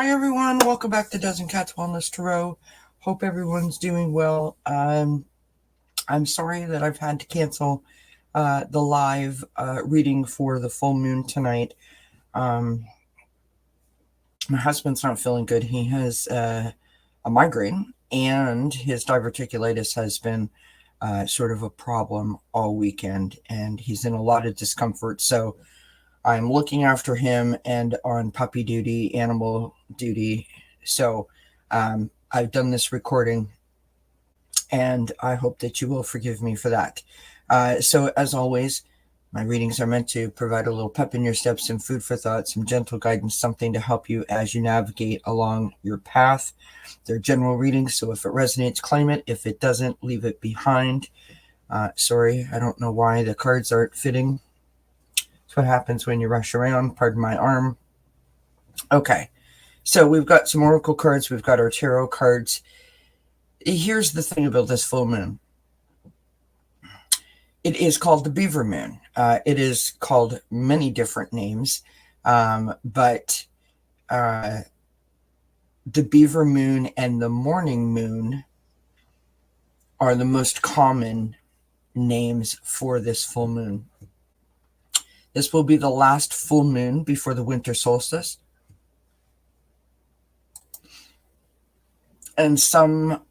Hi everyone, welcome back to Dozen Cats Wellness Tarot. Hope everyone's doing well. I'm sorry that I've had to cancel the live reading for the full moon tonight. My husband's not feeling good. He has a migraine, and his diverticulitis has been sort of a problem all weekend, and he's in a lot of discomfort. So I'm looking after him and on puppy duty, animal duty. So I've done this recording, and I hope that you will forgive me for that. So as always, my readings are meant to provide a little pep in your steps, some food for thought, some gentle guidance, something to help you as you navigate along your path. They're general readings, so if it resonates, claim it. If it doesn't, leave it behind. Sorry, I don't know why the cards aren't fitting. That's what happens when you rush around. Pardon my arm. Okay, so we've got some oracle cards. We've got our tarot cards. Here's the thing about this full moon. It is called the beaver moon. It is called many different names, but the beaver moon and the morning moon are the most common names for this full moon. This will be the last full moon before the winter solstice. And some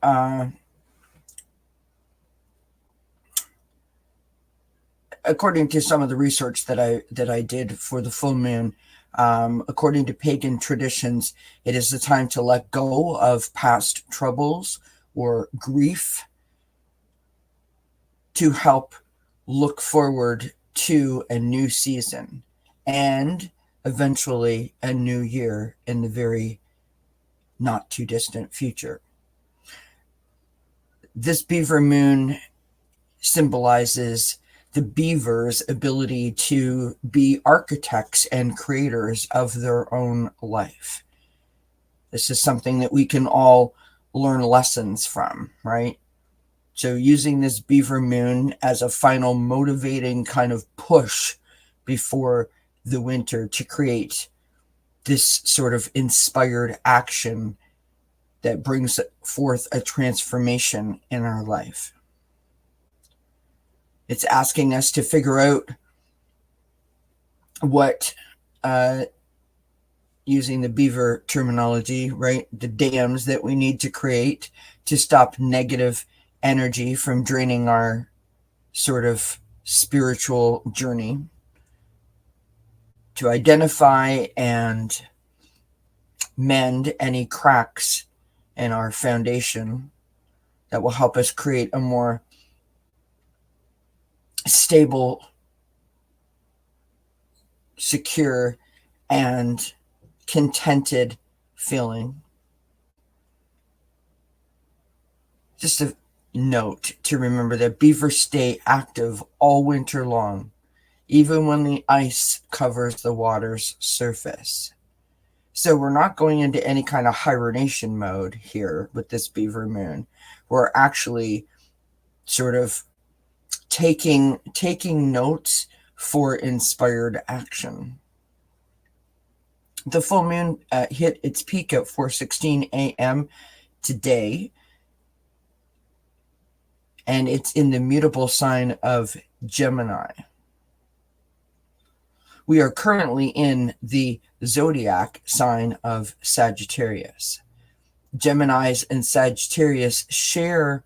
according to some of the research that I did for the full moon, according to pagan traditions, it is the time to let go of past troubles or grief to help look forward to a new season and eventually a new year in the very not too distant future. This beaver moon symbolizes the beaver's ability to be architects and creators of their own life. This is something that we can all learn lessons from, right? So using this beaver moon as a final motivating kind of push before the winter to create this sort of inspired action that brings forth a transformation in our life. It's asking us to figure out what, using the beaver terminology, right, the dams that we need to create to stop negative energy from draining our sort of spiritual journey, to identify and mend any cracks in our foundation that will help us create a more stable, secure, and contented feeling. Just a note to remember that beavers stay active all winter long, even when the ice covers the water's surface. So we're not going into any kind of hibernation mode here with this beaver moon. We're actually sort of taking notes for inspired action. The full moon hit its peak at 4:16 a.m. today, and it's in the mutable sign of Gemini. We are currently in the zodiac sign of Sagittarius. Geminis and Sagittarius share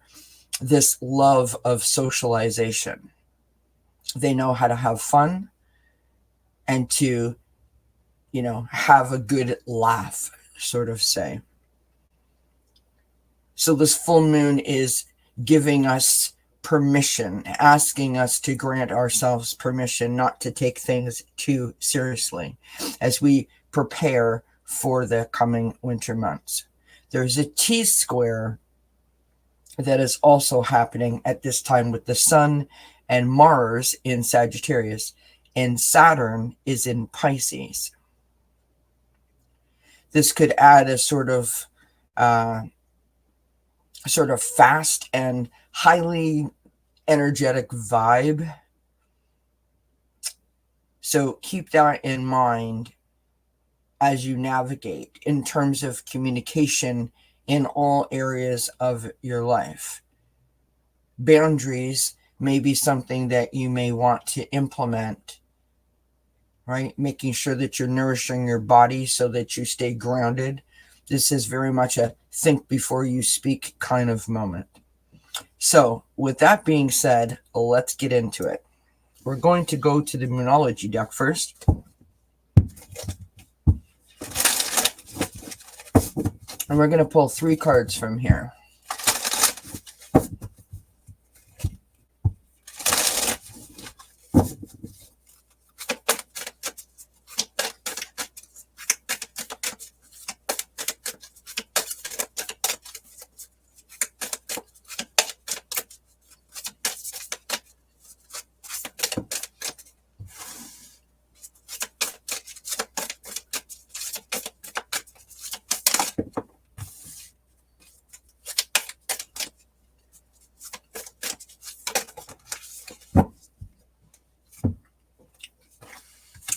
this love of socialization. They know how to have fun and to, have a good laugh, sort of say. So this full moon is giving us permission, asking us to grant ourselves permission not to take things too seriously as we prepare for the coming winter months. There's a T-square that is also happening at this time with the Sun and Mars in Sagittarius, and Saturn is in Pisces. This could add a sort of fast and highly energetic vibe. So keep that in mind as you navigate in terms of communication in all areas of your life. Boundaries may be something that you may want to implement, right? Making sure that you're nourishing your body so that you stay grounded. This is very much a think before you speak kind of moment. So with that being said, let's get into it. We're going to go to the Moonology deck first. And we're going to pull 3 cards from here.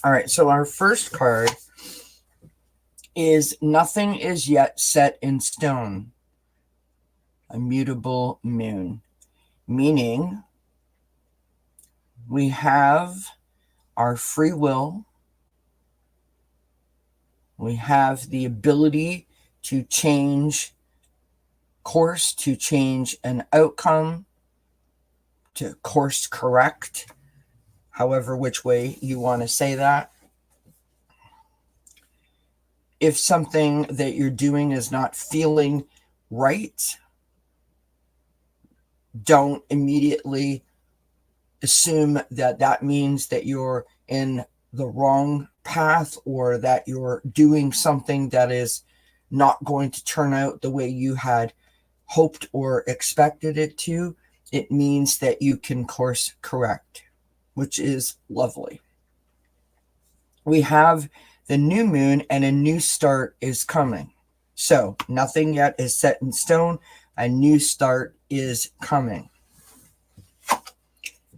All right, so our first card is nothing is yet set in stone. A mutable moon. Meaning we have our free will. We have the ability to change course, to change an outcome, to course correct, however which way you want to say that. If something that you're doing is not feeling right, don't immediately assume that that means that you're in the wrong path or that you're doing something that is not going to turn out the way you had hoped or expected it to. It means that you can course correct, which is lovely. We have the new moon and a new start is coming. So nothing yet is set in stone. A new start is coming.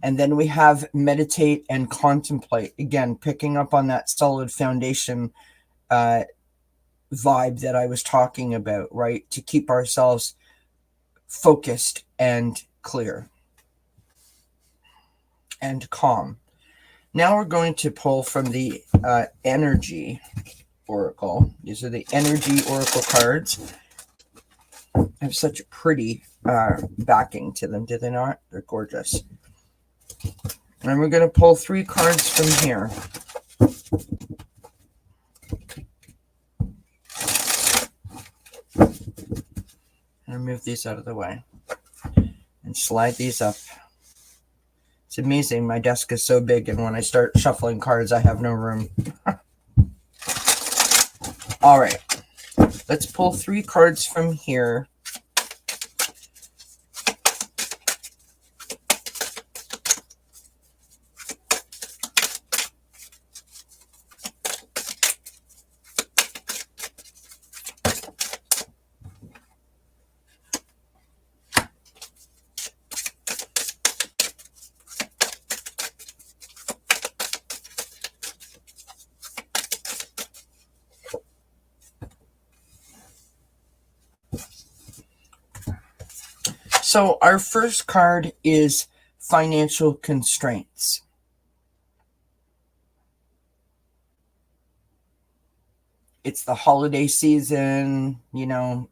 And then we have meditate and contemplate. Again, picking up on that solid foundation vibe that I was talking about, right? To keep ourselves focused and clear and calm. Now we're going to pull from the energy oracle. These are the energy oracle cards. They have such a pretty backing to them, do they not? They're gorgeous. And we're going to pull 3 cards from here. And move these out of the way. And slide these up. It's amazing. My desk is so big, and when I start shuffling cards, I have no room. All right. Let's pull 3 cards from here. So our first card is financial constraints. It's the holiday season, you know,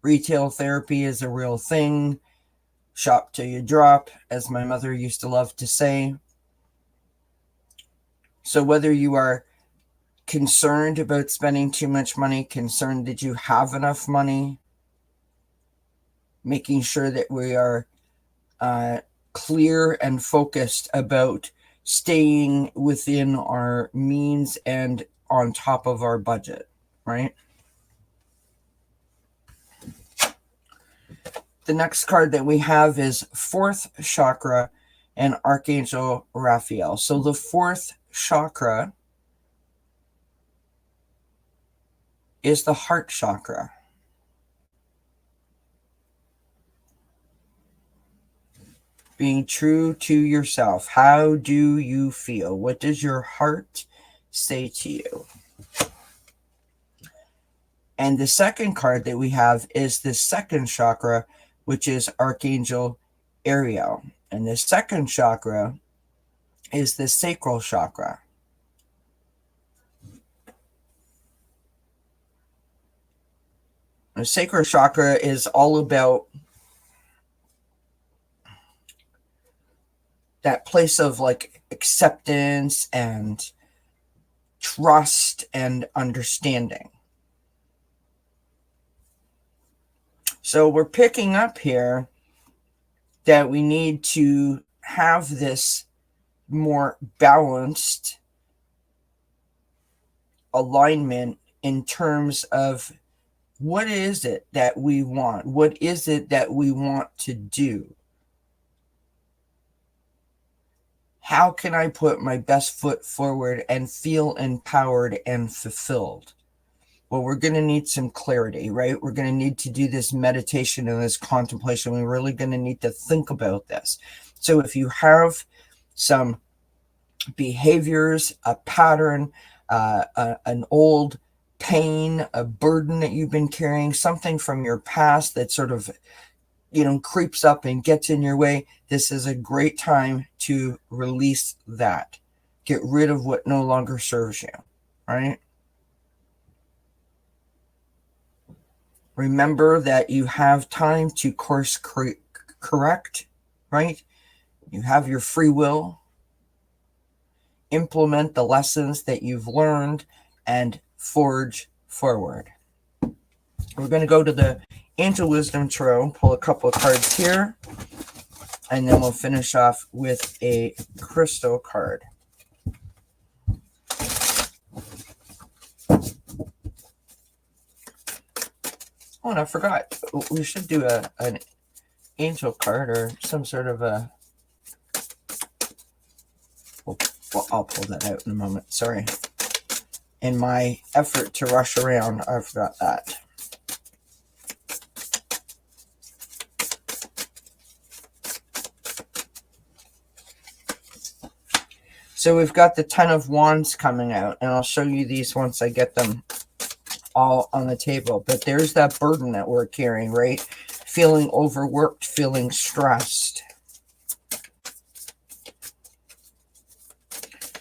retail therapy is a real thing. Shop till you drop, as my mother used to love to say. So whether you are concerned about spending too much money, concerned that you have enough money, making sure that we are clear and focused about staying within our means and on top of our budget, right? The next card that we have is 4th chakra and Archangel Raphael. So the 4th chakra is the heart chakra. Being true to yourself. How do you feel? What does your heart say to you? And the second card that we have is the second chakra, which is Archangel Ariel. And the second chakra is the sacral chakra. The sacral chakra is all about that place of like acceptance and trust and understanding. So we're picking up here that we need to have this more balanced alignment in terms of what is it that we want? What is it that we want to do? How can I put my best foot forward and feel empowered and fulfilled? Well, we're going to need some clarity, right? We're going to need to do this meditation and this contemplation. We're really going to need to think about this. So if you have some behaviors, a pattern, an old pain, a burden that you've been carrying, something from your past that sort of, creeps up and gets in your way, this is a great time to release that. Get rid of what no longer serves you, right? Remember that you have time to course correct, right? You have your free will. Implement the lessons that you've learned and forge forward. We're going to go to the Angel Wisdom Tarot, pull a couple of cards here, and then we'll finish off with a crystal card. Oh, and I forgot. We should do an angel card or some sort of a... Well, I'll pull that out in a moment. Sorry. In my effort to rush around, I forgot that. So we've got the Ten of Wands coming out, and I'll show you these once I get them all on the table. But there's that burden that we're carrying, right? Feeling overworked, feeling stressed.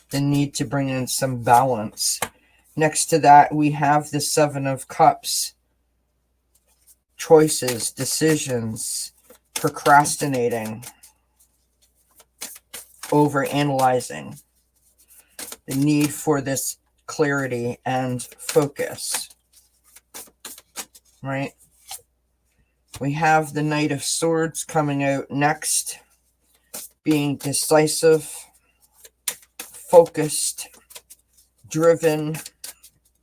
The need to bring in some balance. Next to that, we have the Seven of Cups. Choices, decisions, procrastinating, overanalyzing. The need for this clarity and focus, right? We have the Knight of Swords coming out next, being decisive, focused, driven.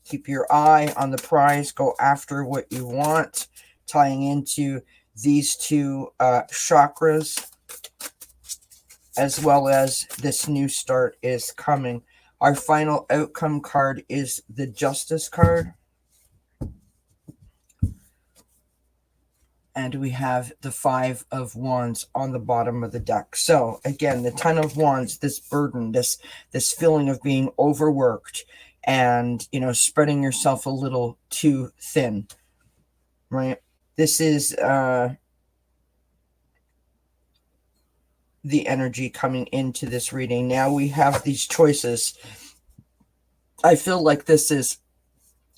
Keep your eye on the prize. Go after what you want. Tying into these two chakras, as well as this new start is coming. Our final outcome card is the Justice card. And we have the Five of Wands on the bottom of the deck. So again, the Ten of Wands, this burden, this feeling of being overworked and, spreading yourself a little too thin, right? This is the energy coming into this reading. Now we have these choices. I feel like this is,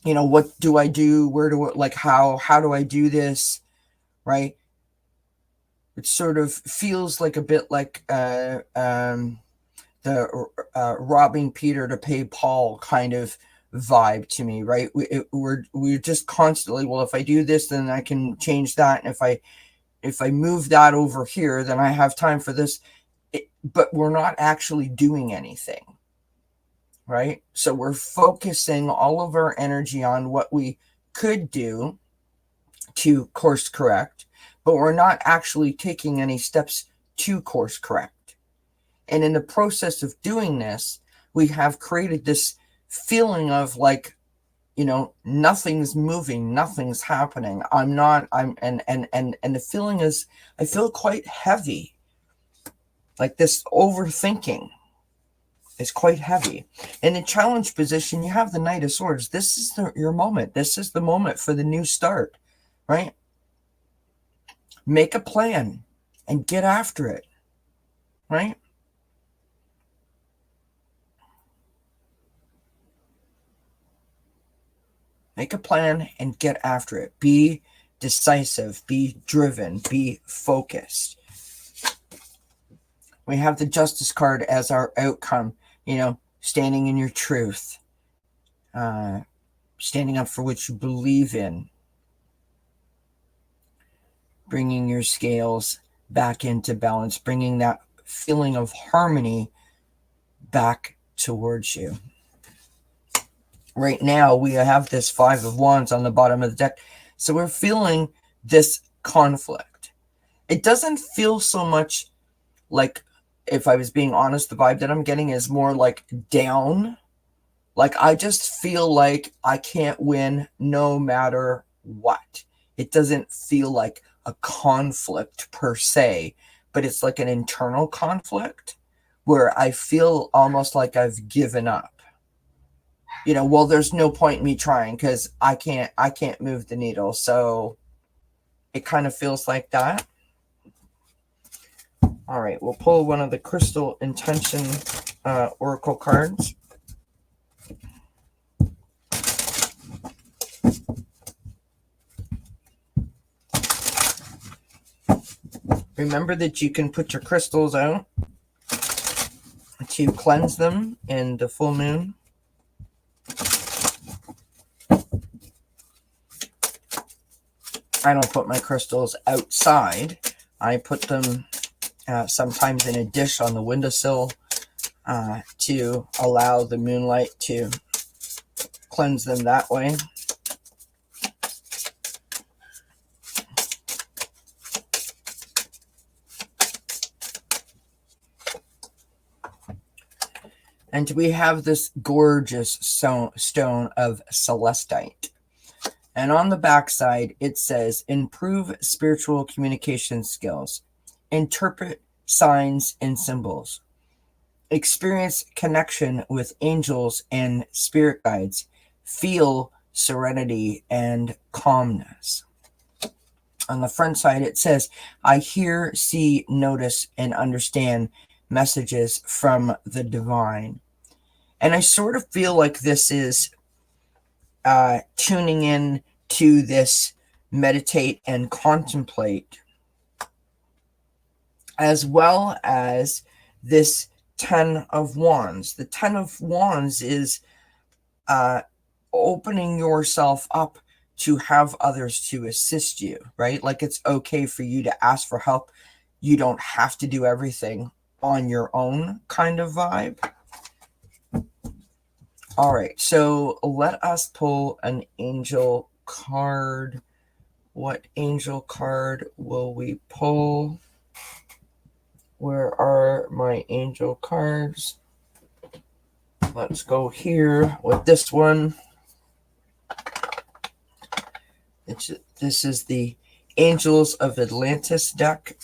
what do I do? Where do I, how do I do this? Right? It sort of feels like a bit like the robbing Peter to pay Paul kind of vibe to me, right? We're just constantly, well, if I do this, then I can change that. And if I move that over here, then I have time for this. But we're not actually doing anything, right? So we're focusing all of our energy on what we could do to course correct, but we're not actually taking any steps to course correct. And in the process of doing this, we have created this feeling of like, nothing's moving, nothing's happening. And the feeling is, I feel quite heavy, like this overthinking. is quite heavy. In a challenge position, you have the Knight of Swords. This is your moment. This is the moment for the new start, right? Make a plan and get after it, right? Make a plan and get after it. Be decisive, be driven, be focused. We have the Justice card as our outcome, standing in your truth, standing up for what you believe in, bringing your scales back into balance, bringing that feeling of harmony back towards you. Right now, we have this Five of Wands on the bottom of the deck. So we're feeling this conflict. It doesn't feel so much like, if I was being honest, the vibe that I'm getting is more like down. Like, I just feel like I can't win no matter what. It doesn't feel like a conflict per se, but it's like an internal conflict where I feel almost like I've given up. Well, there's no point in me trying because I can't move the needle. So it kind of feels like that. All right, we'll pull one of the Crystal Intention Oracle cards. Remember that you can put your crystals out to cleanse them in the full moon. I don't put my crystals outside. I put them sometimes in a dish on the windowsill to allow the moonlight to cleanse them that way. And we have this gorgeous stone of celestite. And on the backside, it says, improve spiritual communication skills, interpret signs and symbols, experience connection with angels and spirit guides, feel serenity and calmness. On the front side, it says, I hear, see, notice, and understand messages from the divine. And I sort of feel like this is tuning in to this meditate and contemplate, as well as this Ten of Wands. The Ten of Wands is opening yourself up to have others to assist you, right? Like, it's okay for you to ask for help. You don't have to do everything on your own kind of vibe. All right, so let us pull an angel card. What angel card will we pull? Where are my angel cards? Let's go here with this one. This is the Angels of Atlantis deck.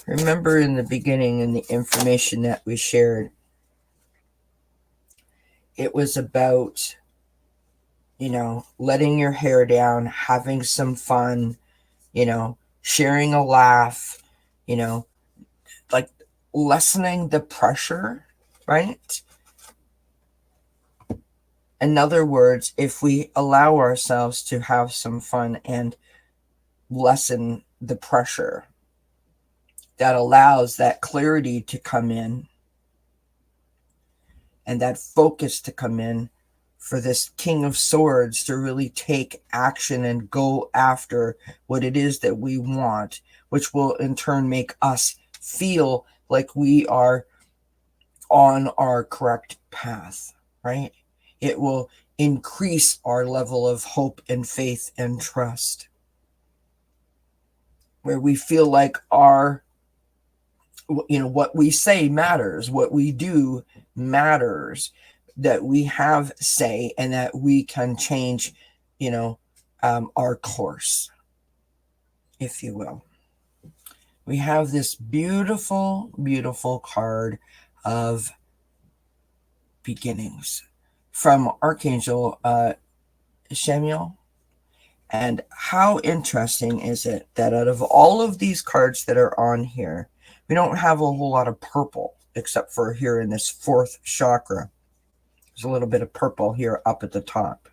Remember in the beginning, in the information that we shared, it was about, letting your hair down, having some fun, sharing a laugh, like lessening the pressure, right? In other words, if we allow ourselves to have some fun and lessen the pressure, that allows that clarity to come in and that focus to come in for this King of Swords to really take action and go after what it is that we want, which will in turn make us feel like we are on our correct path, right? It will increase our level of hope and faith and trust, where we feel like our, what we say matters, what we do matters, that we have say, and that we can change, our course, if you will. We have this beautiful, beautiful card of beginnings from Archangel Samuel. And how interesting is it that out of all of these cards that are on here, we don't have a whole lot of purple, except for here in this fourth chakra. There's a little bit of purple here up at the top.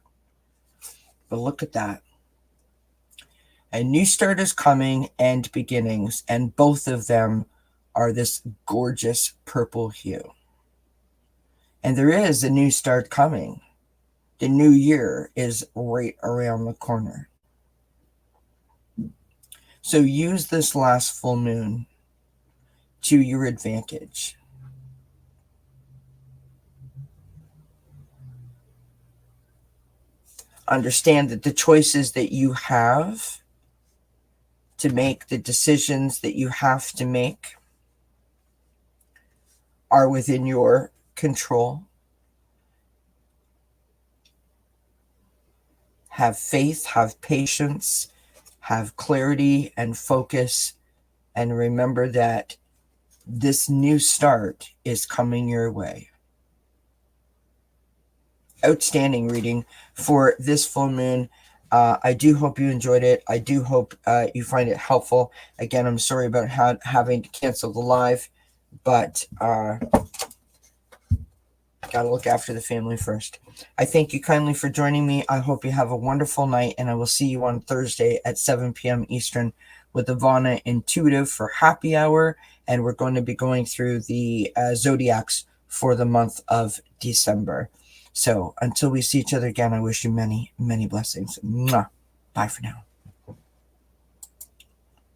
But look at that. A new start is coming and beginnings, and both of them are this gorgeous purple hue. And there is a new start coming. The new year is right around the corner. So use this last full moon to your advantage. Understand that the choices that you have to make, the decisions that you have to make, are within your control. Have faith, have patience, have clarity and focus, and remember that this new start is coming your way. Outstanding reading for this full moon. I do hope you enjoyed it. I do hope you find it helpful. Again, I'm sorry about having to cancel the live, but gotta look after the family first. I thank you kindly for joining me. I hope you have a wonderful night, and I will see you on Thursday at 7 p.m. Eastern with Ivana Intuitive for happy hour, and we're going to be going through the zodiacs for the month of December. So until we see each other again, I wish you many, many blessings. Mwah. Bye for now.